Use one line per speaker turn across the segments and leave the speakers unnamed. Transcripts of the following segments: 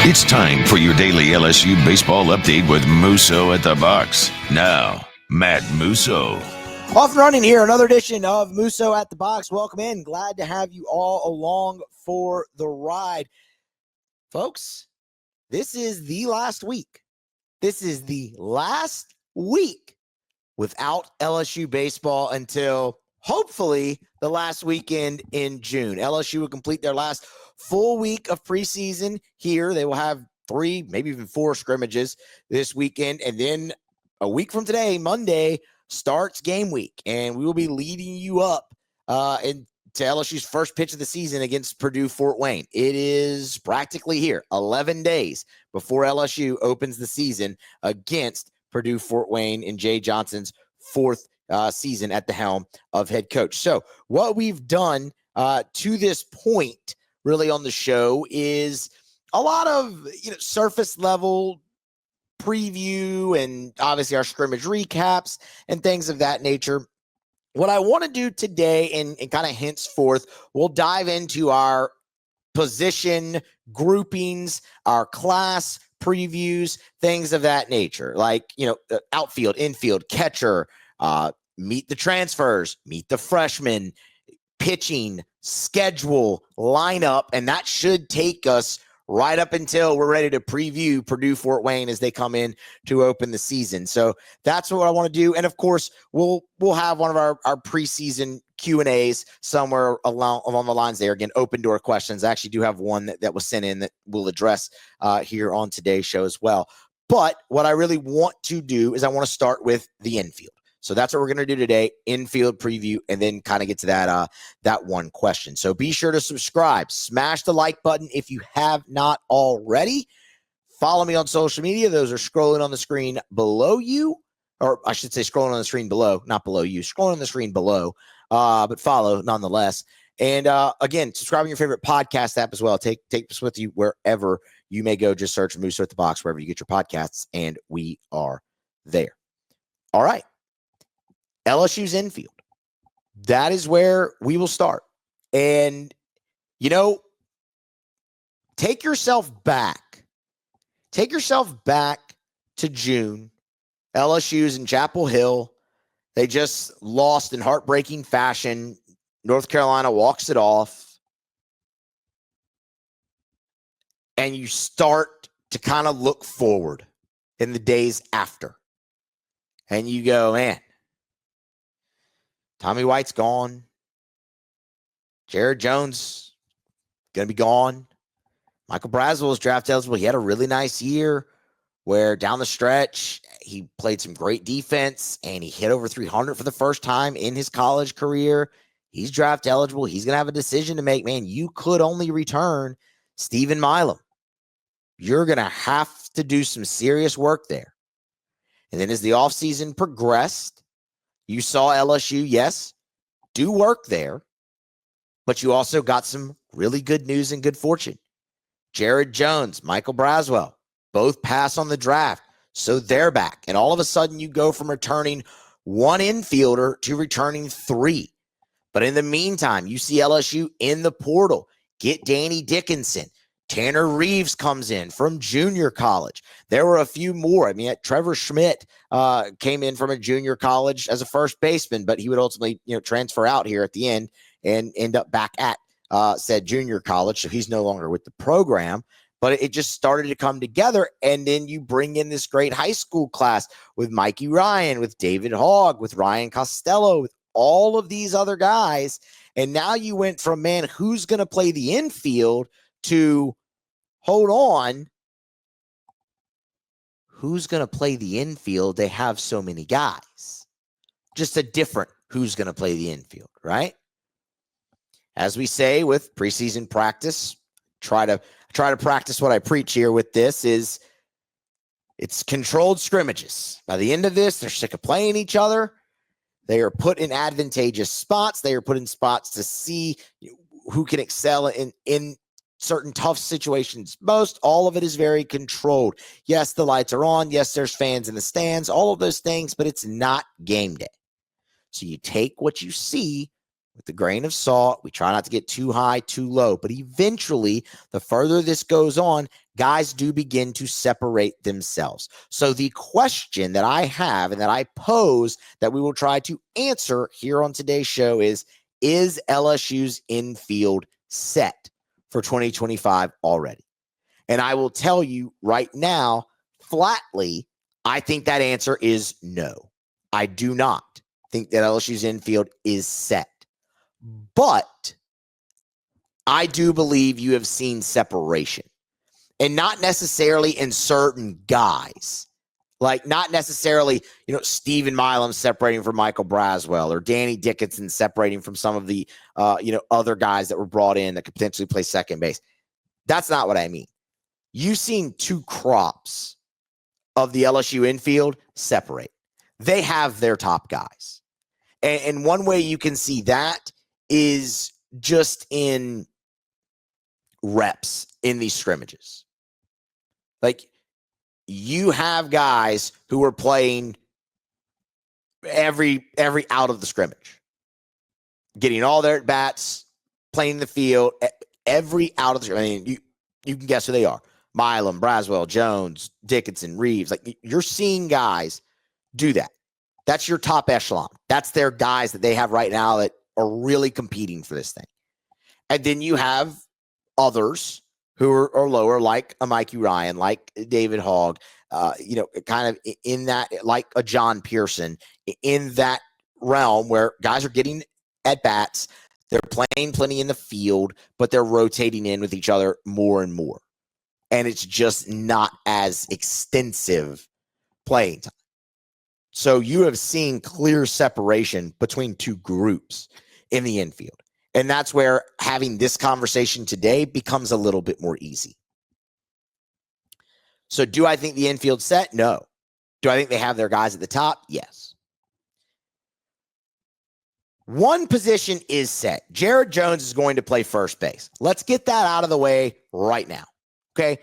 It's time for your daily LSU baseball update with Musso at the box. Now, Matt Musso.
Off and running here, another edition of Musso at the box. Welcome in. Glad to have you all along for the ride. Folks, this is the last week. This is the last week without LSU baseball until hopefully the last weekend in June. LSU will complete their last full week of preseason here. They will have 3, maybe even 4 scrimmages this weekend. And then a week from today, Monday, starts game week. And we will be leading you up into LSU's first pitch of the season against Purdue Fort Wayne. It is practically here, 11 days before LSU opens the season against Purdue Fort Wayne in Jay Johnson's 4th season at the helm of head coach. So what we've done to this point really on the show is a lot of surface level preview and obviously our scrimmage recaps and things of that nature. What I want to do today and kind of henceforth, we'll dive into our position groupings, our class previews, things of that nature, like, outfield, infield, catcher, meet the transfers, meet the freshmen, pitching, schedule, lineup, and that should take us right up until we're ready to preview Purdue Fort Wayne as they come in to open the season. So that's what I want to do. And of course, we'll have one of our preseason Q&As somewhere along the lines there. Again, open door questions. I actually do have one that was sent in that we'll address here on today's show as well. But what I really want to do is I want to start with the infield. So that's what we're going to do today, infield preview, and then kind of get to that one question. So be sure to subscribe. Smash the like button if you have not already. Follow me on social media. Those are scrolling on the screen below you, or I should say scrolling on the screen below, not below you, scrolling on the screen below, but follow nonetheless. And again, subscribe to your favorite podcast app as well. Take this with you wherever you may go. Just search Musso at the Box wherever you get your podcasts, and we are there. All right. LSU's infield. That is where we will start. And, take yourself back. Take yourself back to June. LSU's in Chapel Hill. They just lost in heartbreaking fashion. North Carolina walks it off. And you start to kind of look forward in the days after. And you go, man, Tommy White's gone. Jared Jones going to be gone. Michael Braswell is draft eligible. He had a really nice year where down the stretch, he played some great defense and he hit over 300 for the first time in his college career. He's draft eligible. He's going to have a decision to make. Man, you could only return Stephen Milam. You're going to have to do some serious work there. And then as the offseason progressed, you saw LSU, yes, do work there, but you also got some really good news and good fortune. Jared Jones, Michael Braswell, both pass on the draft, so they're back. And all of a sudden, you go from returning 1 infielder to returning 3. But in the meantime, you see LSU in the portal. Get Danny Dickinson. Tanner Reeves comes in from junior college. There were a few more. I mean, Trevor Schmidt came in from a junior college as a first baseman, but he would ultimately, transfer out here at the end and end up back at said junior college. So he's no longer with the program, but it just started to come together. And then you bring in this great high school class with Mikey Ryan, with David Hogg, with Ryan Costello, with all of these other guys. And now you went from, man, who's going to play the infield to, hold on, who's going to play the infield? They have so many guys. Just a different who's going to play the infield, right? As we say with preseason practice, try to practice what I preach here with this is it's controlled scrimmages. By the end of this, they're sick of playing each other. They are put in advantageous spots. They are put in spots to see who can excel in certain tough situations. Most all of it is very controlled. Yes, the lights are on. Yes, there's fans in the stands, all of those things, but it's not game day. So you take what you see with a grain of salt. We try not to get too high, too low, but eventually the further this goes on, guys do begin to separate themselves. So the question that I have and that I pose that we will try to answer here on today's show is LSU's infield set for 2025 already? And I will tell you right now, flatly, I think that answer is no. I do not think that LSU's infield is set. But I do believe you have seen separation. And not necessarily in certain guys. Like not necessarily, Stephen Milam separating from Michael Braswell or Danny Dickinson separating from some of the, other guys that were brought in that could potentially play second base. That's not what I mean. You've seen two crops of the LSU infield separate. They have their top guys. And one way you can see that is just in reps in these scrimmages. Like you have guys who are playing every out of the scrimmage, getting all their at bats, playing the field, every out of the scrimmage. I mean, you can guess who they are. Milam, Braswell, Jones, Dickinson, Reeves. Like you're seeing guys do that. That's your top echelon. That's their guys that they have right now that are really competing for this thing. And then you have others who are lower, like a Mikey Ryan, like David Hogg, kind of in that, like a John Pearson, in that realm where guys are getting at bats. They're playing plenty in the field, but they're rotating in with each other more and more. And it's just not as extensive playing time. So you have seen clear separation between two groups in the infield. And that's where having this conversation today becomes a little bit more easy. So do I think the infield's set? No. Do I think they have their guys at the top? Yes. One position is set. Jared Jones is going to play first base. Let's get that out of the way right now. Okay.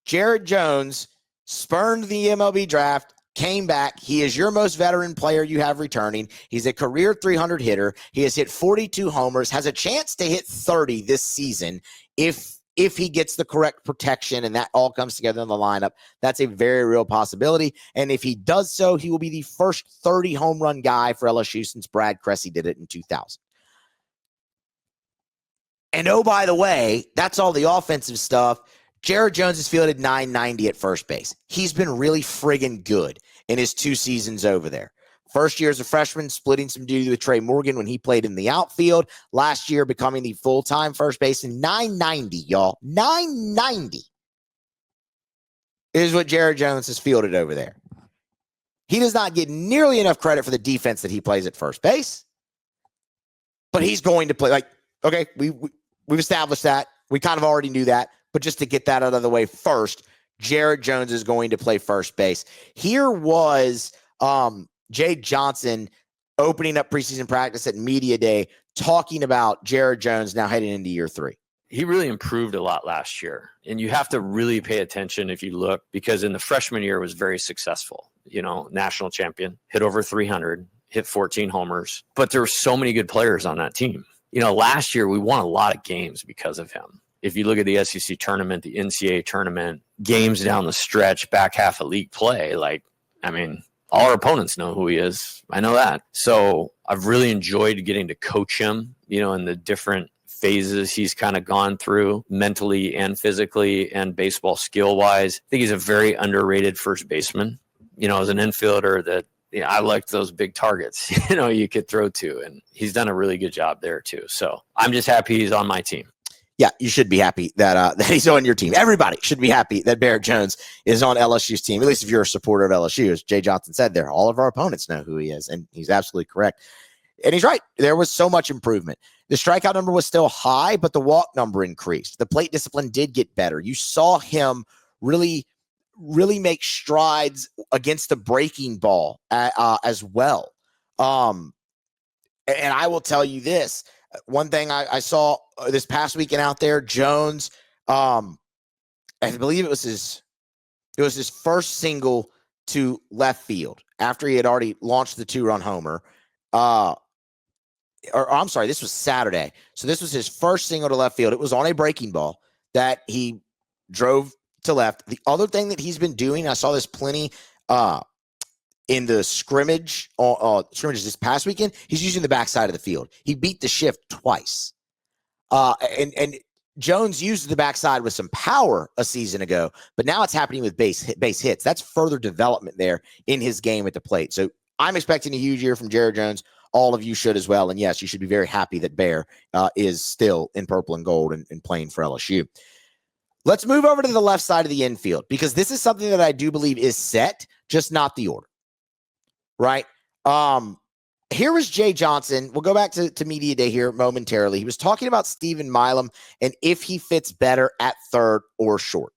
Jared Jones spurned the MLB draft, came back. He is your most veteran player you have returning. He's a career 300 hitter. He has hit 42 homers, has a chance to hit 30 this season if he gets the correct protection and that all comes together in the lineup. That's a very real possibility. And if he does so, he will be the first 30 home run guy for LSU since Brad Cressy did it in 2000. And oh, by the way, that's all the offensive stuff. Jared Jones has fielded 990 at first base. He's been really friggin' good in his 2 seasons over there. First year as a freshman, splitting some duty with Trey Morgan when he played in the outfield. Last year, becoming the full-time first baseman. 990, y'all. 990 is what Jared Jones has fielded over there. He does not get nearly enough credit for the defense that he plays at first base. But he's going to play. Okay, we've established that. We kind of already knew that. But just to get that out of the way first, Jared Jones is going to play first base. Here was Jay Johnson opening up preseason practice at Media Day, talking about Jared Jones now heading into year 3.
He really improved a lot last year. And you have to really pay attention if you look, because in the freshman year was very successful. National champion, hit over 300, hit 14 homers. But there were so many good players on that team. Last year we won a lot of games because of him. If you look at the SEC tournament, the NCAA tournament, games down the stretch, back half of league play, all our opponents know who he is. I know that. So I've really enjoyed getting to coach him, in the different phases he's kind of gone through mentally and physically and baseball skill wise. I think he's a very underrated first baseman, as an infielder that I like those big targets, you could throw to, and he's done a really good job there too. So I'm just happy he's on my team.
Yeah, you should be happy that he's on your team. Everybody should be happy that Jared Jones is on LSU's team, at least if you're a supporter of LSU. As Jay Johnson said there, all of our opponents know who he is, and he's absolutely correct. And he's right. There was so much improvement. The strikeout number was still high, but the walk number increased. The plate discipline did get better. You saw him really make strides against the breaking ball as well. And I will tell you this. One thing I saw this past weekend out there, Jones, I believe it was his first single to left field after he had already launched the 2-run homer. I'm sorry, this was Saturday. So this was his first single to left field. It was on a breaking ball that he drove to left. The other thing that he's been doing, I saw this plenty in the scrimmages this past weekend, he's using the backside of the field. He beat the shift twice. And Jones used the backside with some power a season ago, but now it's happening with base hits. That's further development there in his game at the plate. So I'm expecting a huge year from Jared Jones. All of you should as well. And yes, you should be very happy that Bear is still in purple and gold and playing for LSU. Let's move over to the left side of the infield, because this is something that I do believe is set, just not the order. Right? Here was Jay Johnson. We'll go back to media day here momentarily. He was talking about Stephen Milam and if he fits better at third or short.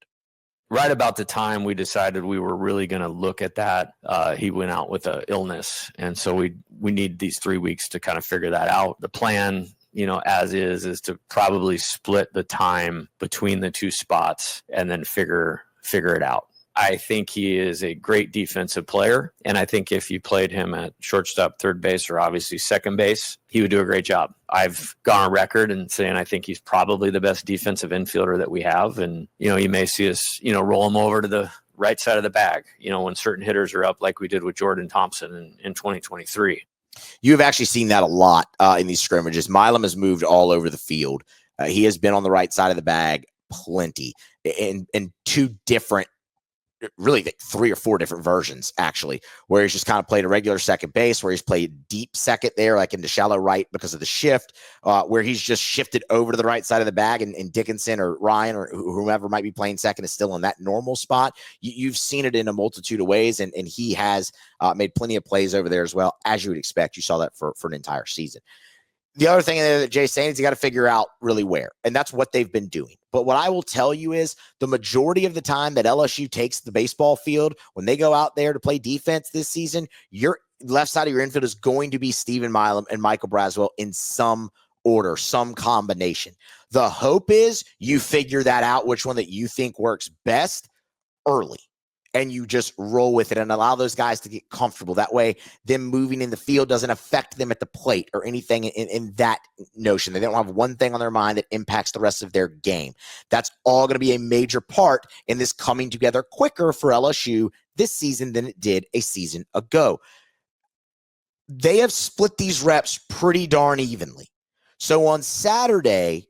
Right about the time we decided we were really going to look at that, he went out with an illness. And so we need these 3 weeks to kind of figure that out. The plan, as is to probably split the time between the two spots and then figure it out. I think he is a great defensive player. And I think if you played him at shortstop, third base, or obviously second base, he would do a great job. I've gone on record and saying I think he's probably the best defensive infielder that we have. And, you may see us, roll him over to the right side of the bag, when certain hitters are up, like we did with Jordan Thompson in 2023.
You have actually seen that a lot in these scrimmages. Milam has moved all over the field. He has been on the right side of the bag plenty in two different, really like 3 or 4 different versions, actually, where he's just kind of played a regular second base, where he's played deep second there, like into shallow right because of the shift, where he's just shifted over to the right side of the bag, and Dickinson or Ryan or whomever might be playing second is still in that normal spot. You've seen it in a multitude of ways, and he has made plenty of plays over there as well, as you would expect. You saw that for an entire season. The other thing that Jay's saying is you got to figure out really where, and that's what they've been doing. But what I will tell you is the majority of the time that LSU takes the baseball field, when they go out there to play defense this season, your left side of your infield is going to be Stephen Milam and Michael Braswell in some order, some combination. The hope is you figure that out, which one that you think works best early, and you just roll with it and allow those guys to get comfortable. That way, them moving in the field doesn't affect them at the plate or anything in that notion. They don't have one thing on their mind that impacts the rest of their game. That's all going to be a major part in this coming together quicker for LSU this season than it did a season ago. They have split these reps pretty darn evenly. So on Saturday,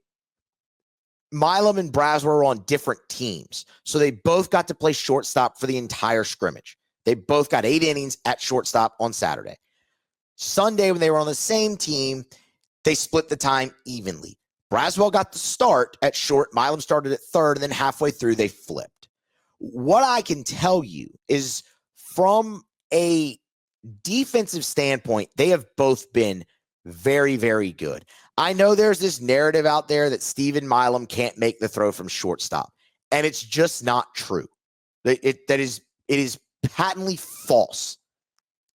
Milam and Braswell were on different teams. So they both got to play shortstop for the entire scrimmage. They both got 8 innings at shortstop on Saturday. Sunday, when they were on the same team, they split the time evenly. Braswell got the start at short. Milam started at third, and then halfway through, they flipped. What I can tell you is from a defensive standpoint, they have both been very, very good. I know there's this narrative out there that Stephen Milam can't make the throw from shortstop, and it's just not true. It is patently false.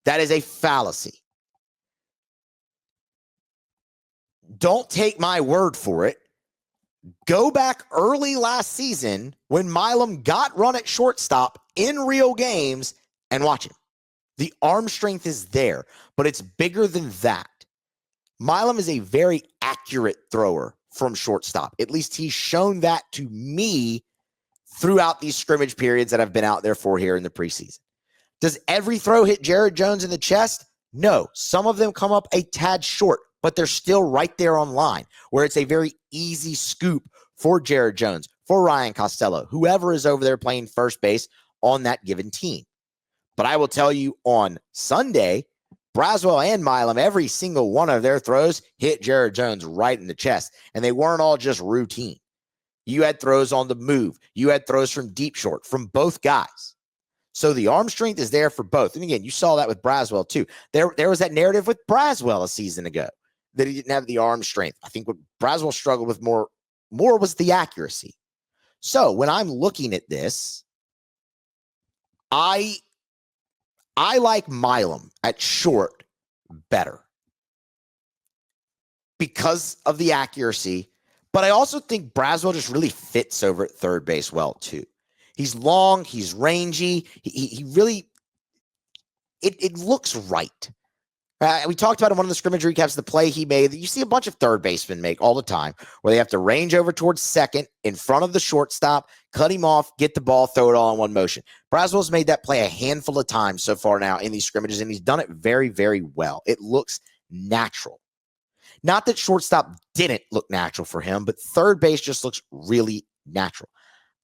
That is a fallacy. Don't take my word for it. Go back early last season when Milam got run at shortstop in real games and watch him. The arm strength is there, but it's bigger than that. Milam is a very accurate thrower from shortstop. At least he's shown that to me throughout these scrimmage periods that I've been out there for here in the preseason. Does every throw hit Jared Jones in the chest? No. Some of them come up a tad short, but they're still right there on line, where it's a very easy scoop for Jared Jones, for Ryan Costello, whoever is over there playing first base on that given team. But I will tell you, on Sunday, Braswell and Milam, every single one of their throws hit Jared Jones right in the chest, and they weren't all just routine. You had throws on the move. You had throws from deep short from both guys. So the arm strength is there for both. And again, you saw that with Braswell too. There was that narrative with Braswell a season ago that he didn't have the arm strength. I think what Braswell struggled with more was the accuracy. So when I'm looking at this, I like Milam at short better because of the accuracy, but I also think Braswell just really fits over at third base well too. He's long, he's rangy, he really, it looks right. We talked about in one of the scrimmage recaps the play he made that you see a bunch of third basemen make all the time, where they have to range over towards second in front of the shortstop, cut him off, get the ball, throw it all in one motion. Braswell's made that play a handful of times so far now in these scrimmages, and he's done it very, very well. It looks natural. Not that shortstop didn't look natural for him, but third base just looks really natural.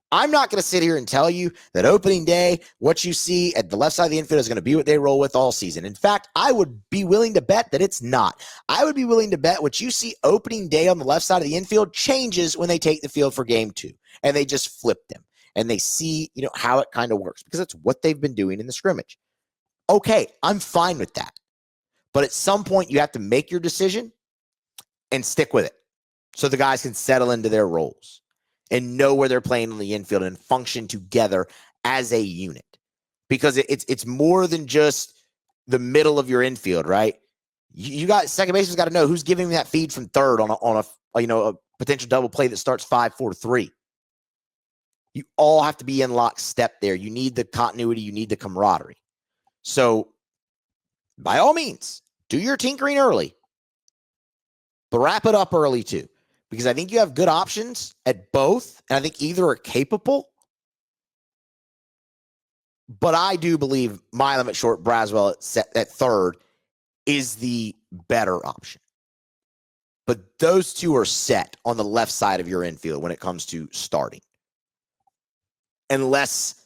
I'm not going to sit here and tell you that opening day, what you see at the left side of the infield is going to be what they roll with all season. In fact, I would be willing to bet that it's not. I would be willing to bet what you see opening day on the left side of the infield changes when they take the field for game 2 and they just flip them and they see, how it kind of works because it's what they've been doing in the scrimmage. Okay, I'm fine with that. But at some point you have to make your decision and stick with it so the guys can settle into their roles and know where they're playing on the infield and function together as a unit. Because it's more than just the middle of your infield, right? You got second baseman's got to know who's giving that feed from third on a potential double play that starts 5-4-3. You all have to be in lockstep there. You need the continuity, you need the camaraderie. So by all means, do your tinkering early, but wrap it up early too. Because I think you have good options at both, and I think either are capable. But I do believe Milam at short, Braswell at third is the better option. But those two are set on the left side of your infield when it comes to starting. Unless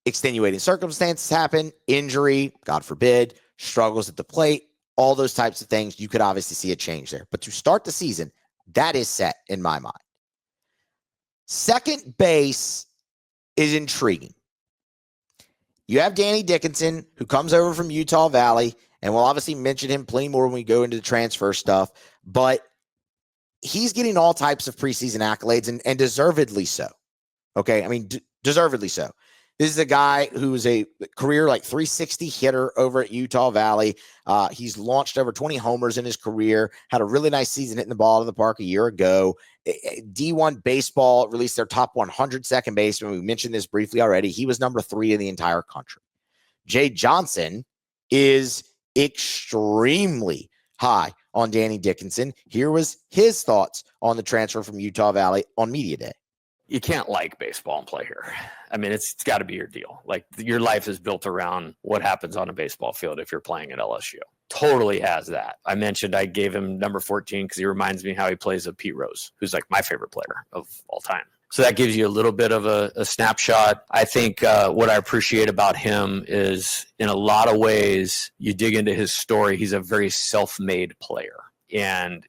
extenuating circumstances happen, injury, God forbid, struggles at the plate, all those types of things, you could obviously see a change there. But to start the season, that is set in my mind. Second base is intriguing. You have Danny Dickinson, who comes over from Utah Valley, and we'll obviously mention him plenty more when we go into the transfer stuff, but he's getting all types of preseason accolades, and deservedly so. Okay, I mean, deservedly so. This is a guy who's a career 360 hitter over at Utah Valley. He's launched over 20 homers in his career, had a really nice season hitting the ball out of the park a year ago. D1 Baseball released their top 100 second baseman. We mentioned this briefly already. He was number 3 in the entire country. Jay Johnson is extremely high on Danny Dickinson. Here was his thoughts on the transfer from Utah Valley on Media Day.
You can't like baseball and play here. I mean, it's got to be your deal. Like, your life is built around what happens on a baseball field if you're playing at LSU. Totally has that. I mentioned I gave him number 14 because he reminds me how he plays with Pete Rose, who's like my favorite player of all time. So that gives you a little bit of a snapshot. I think what I appreciate about him is, in a lot of ways, you dig into his story, he's a very self-made player. And,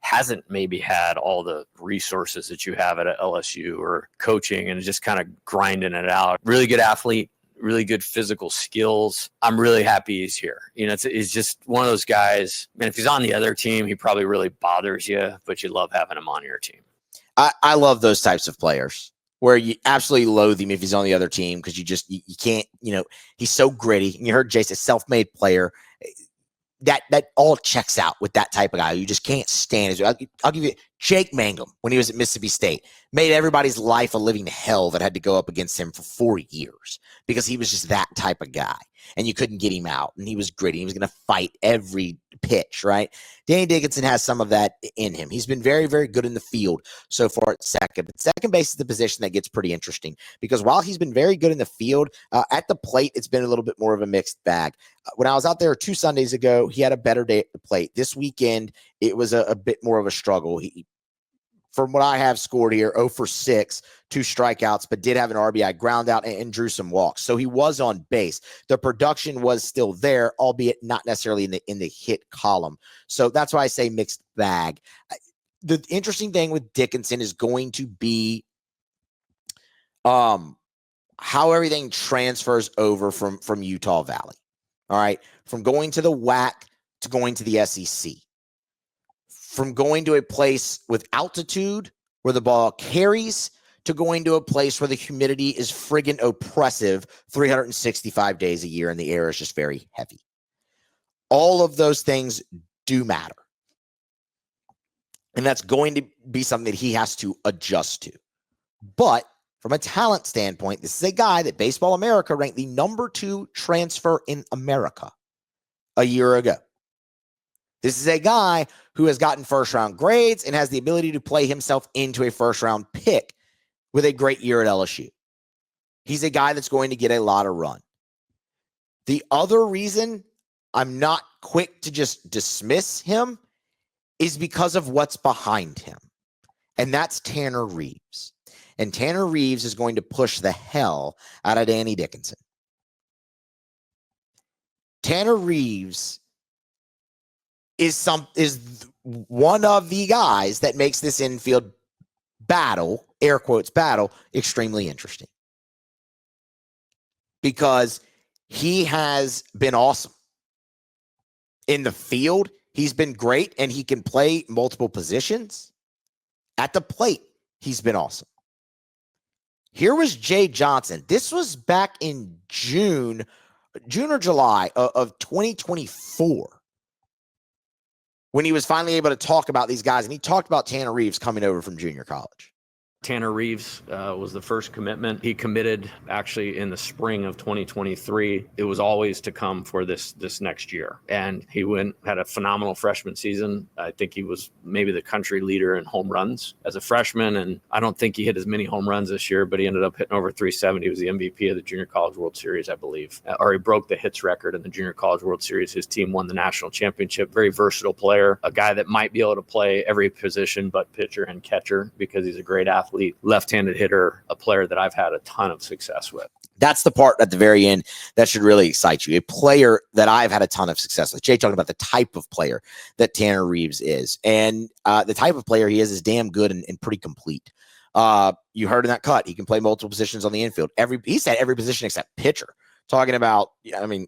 hasn't maybe had all the resources that you have at LSU or coaching, and just kind of grinding it out. Really good athlete, really good physical skills. I'm really happy he's here. He's just one of those guys. And if he's on the other team, he probably really bothers you, but you love having him on your team.
I love those types of players where you absolutely loathe him if he's on the other team because you can't, he's so gritty. And you heard Jay say self-made player. That all checks out with that type of guy. You just can't stand it. I'll give you Jake Mangum when he was at Mississippi State. Made everybody's life a living hell that had to go up against him for 4 years because he was just that type of guy. And you couldn't get him out. And he was gritty. He was going to fight every pitch, right? Danny Dickinson has some of that in him. He's been very, very good in the field so far at second. But second base is the position that gets pretty interesting because while he's been very good in the field, at the plate, it's been a little bit more of a mixed bag. When I was out there 2 Sundays ago, he had a better day at the plate. This weekend, it was a bit more of a struggle. From what I have scored here, 0 for 6, 2 strikeouts, but did have an RBI ground out and drew some walks. So he was on base. The production was still there, albeit not necessarily in the hit column. So that's why I say mixed bag. The interesting thing with Dickinson is going to be how everything transfers over from Utah Valley. All right, from going to the WAC to going to the SEC. From going to a place with altitude where the ball carries to going to a place where the humidity is friggin' oppressive 365 days a year and the air is just very heavy. All of those things do matter. And that's going to be something that he has to adjust to. But from a talent standpoint, this is a guy that Baseball America ranked the number 2 transfer in America a year ago. This is a guy who has gotten first-round grades and has the ability to play himself into a first-round pick with a great year at LSU. He's a guy that's going to get a lot of run. The other reason I'm not quick to just dismiss him is because of what's behind him, and that's Tanner Reeves. And Tanner Reeves is going to push the hell out of Danny Dickinson. Tanner Reeves is one of the guys that makes this infield battle, air quotes battle, extremely interesting. Because he has been awesome. In the field, he's been great, and he can play multiple positions. At the plate, he's been awesome. Here was Jay Johnson. This was back in June or July of 2024 when he was finally able to talk about these guys. And he talked about Tanner Reeves coming over from junior college.
Tanner Reeves was the first commitment. He committed actually in the spring of 2023. It was always to come for this next year. And he had a phenomenal freshman season. I think he was maybe the country leader in home runs as a freshman. And I don't think he hit as many home runs this year, but he ended up hitting over 370. He was the MVP of the Junior College World Series, I believe. Or he broke the hits record in the Junior College World Series. His team won the national championship. Very versatile player, a guy that might be able to play every position but pitcher and catcher because he's a great athlete. Left-handed hitter, a player that I've had a ton of success with.
That's the part at the very end that should really excite you. A player that I've had a ton of success with. Jay talking about the type of player that Tanner Reeves is. And the type of player he is damn good and pretty complete. You heard in that cut, he can play multiple positions on the infield. He said every position except pitcher. Talking about,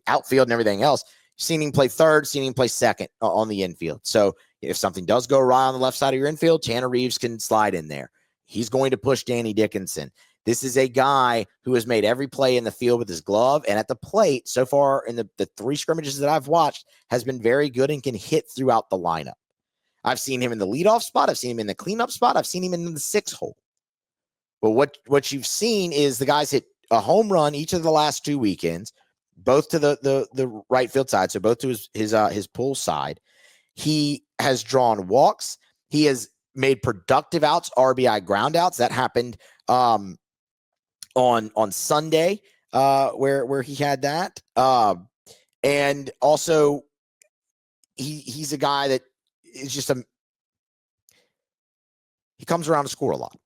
outfield and everything else. Seen him play third, seen him play second on the infield. So if something does go awry on the left side of your infield, Tanner Reeves can slide in there. He's going to push Danny Dickinson. This is a guy who has made every play in the field with his glove, and at the plate so far in the 3 scrimmages that I've watched has been very good and can hit throughout the lineup. I've seen him in the leadoff spot. I've seen him in the cleanup spot. I've seen him in the 6 hole. But what you've seen is the guys hit a home run each of the last 2 weekends, both to the right field side, so both to his pull side. He has drawn walks. He has made productive outs, RBI ground outs. That happened on Sunday, where he had that. And also he's a guy that is just he comes around to score a lot.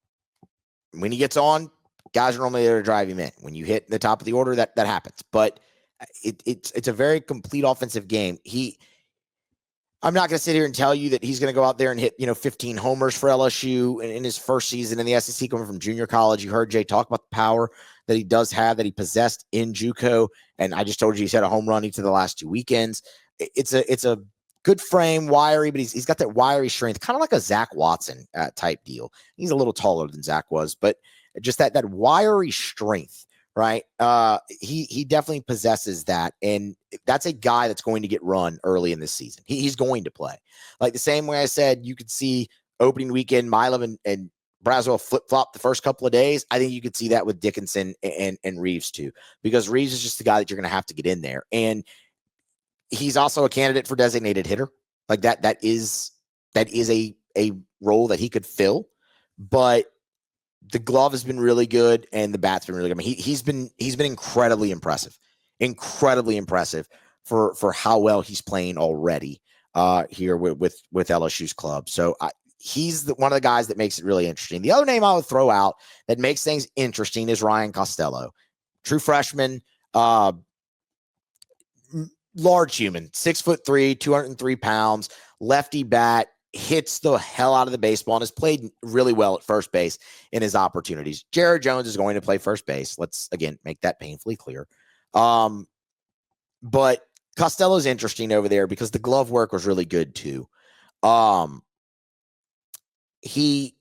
When he gets on, guys are normally there to drive him in. When you hit the top of the order, that happens. But it's a very complete offensive game. I'm not going to sit here and tell you that he's going to go out there and hit, 15 homers for LSU in his first season in the SEC coming from junior college. You heard Jay talk about the power that he does have, that he possessed in JUCO. And I just told you he's had a home run each of the last 2 weekends. It's a good frame, wiry, but he's got that wiry strength, kind of like a Zach Watson type deal. He's a little taller than Zach was, but just that wiry strength. Right. He definitely possesses that. And that's a guy that's going to get run early in this season. He's going to play. Like the same way I said, you could see opening weekend, Milam and Braswell flip-flop the first couple of days. I think you could see that with Dickinson and Reeves too, because Reeves is just the guy that you're going to have to get in there. And he's also a candidate for designated hitter. Like that is a role that he could fill, but the glove has been really good and the bat's been really good. I mean, he's been incredibly impressive for how well he's playing already here with LSU's club. So he's one of the guys that makes it really interesting. The other name I would throw out that makes things interesting is Ryan Costello, true freshman, large human, 6'3", 203 pounds, lefty bat. Hits the hell out of the baseball and has played really well at first base in his opportunities. Jared Jones is going to play first base. Let's, again, make that painfully clear. But Costello's interesting over there because the glove work was really good too. He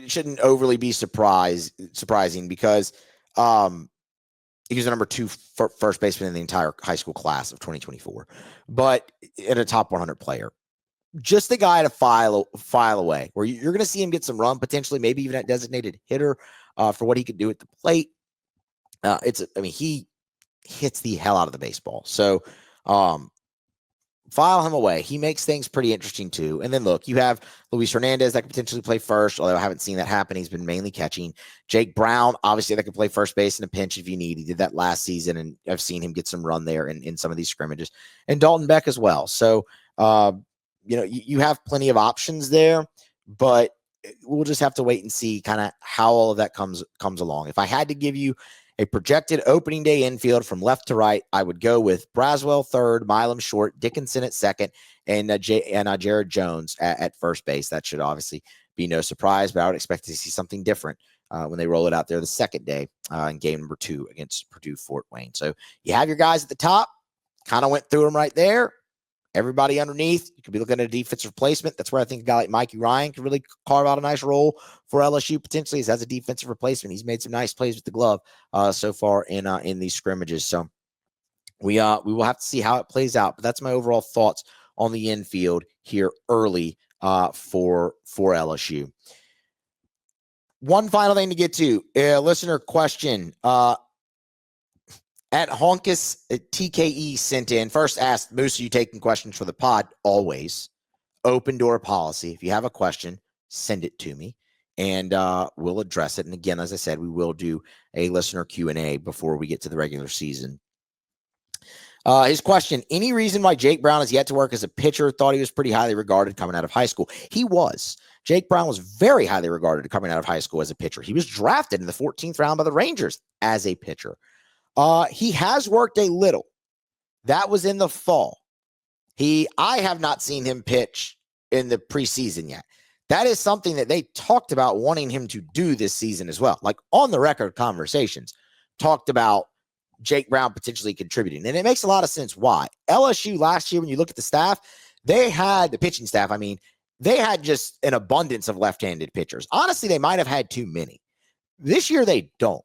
shouldn't overly be surprising because he was the number 2 first baseman in the entire high school class of 2024, but in a top 100 player. Just the guy to file away, where you're going to see him get some run, potentially, maybe even at designated hitter for what he could do at the plate. He hits the hell out of the baseball. So file him away. He makes things pretty interesting too. And then look, you have Luis Hernandez that could potentially play first, although I haven't seen that happen. He's been mainly catching. Jake Brown, obviously, that could play first base in a pinch if you need. He did that last season, and I've seen him get some run there in some of these scrimmages. And Dalton Beck as well. So, you have plenty of options there, but we'll just have to wait and see kind of how all of that comes along. If I had to give you a projected opening day infield from left to right, I would go with Braswell third, Milam short, Dickinson at second, and Jared Jones at first base. That should obviously be no surprise, but I would expect to see something different when they roll it out there the second day in game number 2 against Purdue Fort Wayne. So you have your guys at the top, kind of went through them right there. Everybody underneath, you could be looking at a defensive replacement. That's where I think a guy like Mikey Ryan could really carve out a nice role for LSU potentially as a defensive replacement. He's made some nice plays with the glove so far in these scrimmages. So we will have to see how it plays out. But that's my overall thoughts on the infield here early for LSU. One final thing to get to, a listener question. At Honkus TKE sent in, first asked, Moose, are you taking questions for the pod? Always. Open door policy. If you have a question, send it to me, and we'll address it. And again, as I said, we will do a listener Q&A before we get to the regular season. His question, any reason why Jake Brown has yet to work as a pitcher? Thought he was pretty highly regarded coming out of high school. He was. Jake Brown was very highly regarded coming out of high school as a pitcher. He was drafted in the 14th round by the Rangers as a pitcher. He has worked a little. That was in the fall. I have not seen him pitch in the preseason yet. That is something that they talked about wanting him to do this season as well. Like on the record conversations, talked about Jake Brown potentially contributing. And it makes a lot of sense why. LSU last year, when you look at the staff, they had the pitching staff. I mean, they had just an abundance of left-handed pitchers. Honestly, they might have had too many. This year, they don't.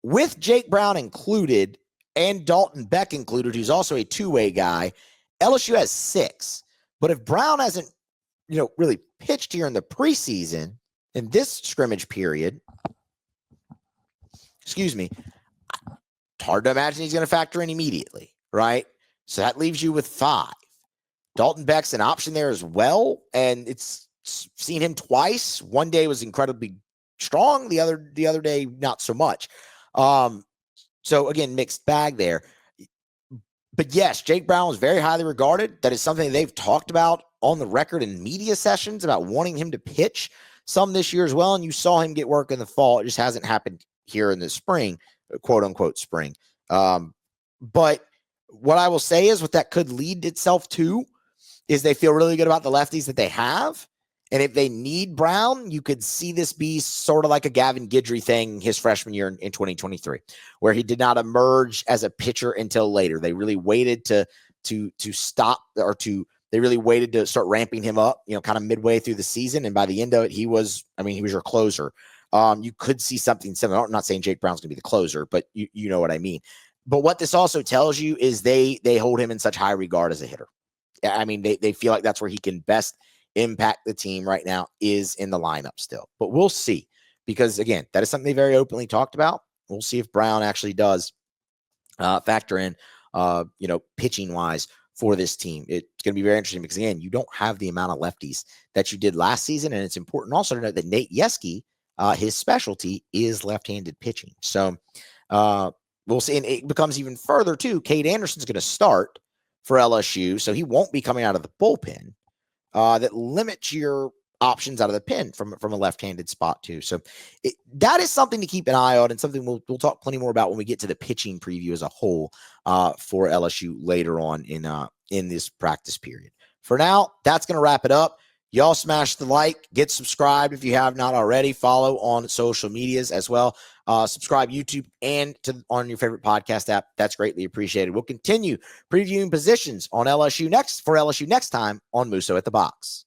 With Jake Brown included and Dalton Beck included, who's also a two-way guy, LSU has 6. But if Brown hasn't, really pitched here in the preseason, in this scrimmage period, it's hard to imagine he's going to factor in immediately, right? So that leaves you with 5. Dalton Beck's an option there as well, and it's seen him twice. One day was incredibly strong. The other day, not so much. So again, mixed bag there. But yes, Jake Brown was very highly regarded. That is something they've talked about on the record in media sessions about wanting him to pitch some this year as well. And you saw him get work in the fall. It just hasn't happened here in the spring, quote unquote spring. But what I will say is what that could lead itself to is they feel really good about the lefties that they have. And if they need Brown, you could see this be sort of like a Gavin Guidry thing his freshman year in 2023, where he did not emerge as a pitcher until later. They really waited to start ramping him up, kind of midway through the season. And by the end of it, he was your closer. You could see something similar. I'm not saying Jake Brown's going to be the closer, but you know what I mean. But what this also tells you is they hold him in such high regard as a hitter. I mean, they feel like that's where he can best impact the team right now is in the lineup still. But we'll see, because again, that is something they very openly talked about. We'll see if Brown actually does factor in, pitching wise for this team. It's going to be very interesting because again, you don't have the amount of lefties that you did last season. And it's important also to note that Nate Yeske, his specialty is left-handed pitching. So we'll see. And it becomes even further too. Cade Anderson's going to start for LSU. So he won't be coming out of the bullpen. That limits your options out of the pen from a left-handed spot too. So that is something to keep an eye on, and something we'll talk plenty more about when we get to the pitching preview as a whole for LSU later on in this practice period. For now, that's going to wrap it up. Y'all smash the like, get subscribed if you have not already, follow on social medias as well. Subscribe YouTube and on your favorite podcast app. That's greatly appreciated. We'll continue previewing positions on LSU next time on Musso at the Box.